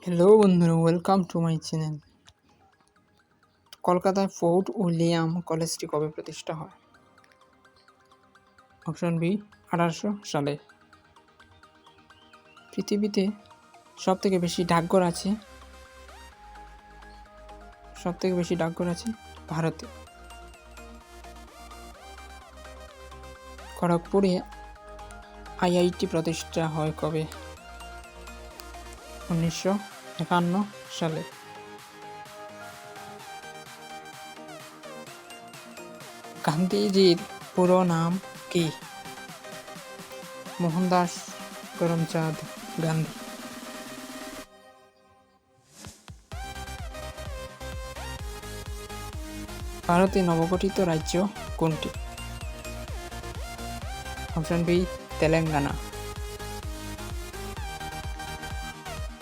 Hello বন্ধুরা, welcome to my channel. কলকাতায় fort William কলেজটি কবে প্রতিষ্ঠা হয়? অপশন বি 1800 সালে। পৃথিবীতে সবথেকে বেশি ডাকঘর আছে ভারতে। খড়গপুরে আইআইটি প্রতিষ্ঠা হয় কবে? 1951 সালে। গান্ধীজির পুরো নাম কি? মোহনদাস করমচাঁদ গান্ধী। ভারতে নবগঠিত রাজ্য কোনটি? Option B Telangana.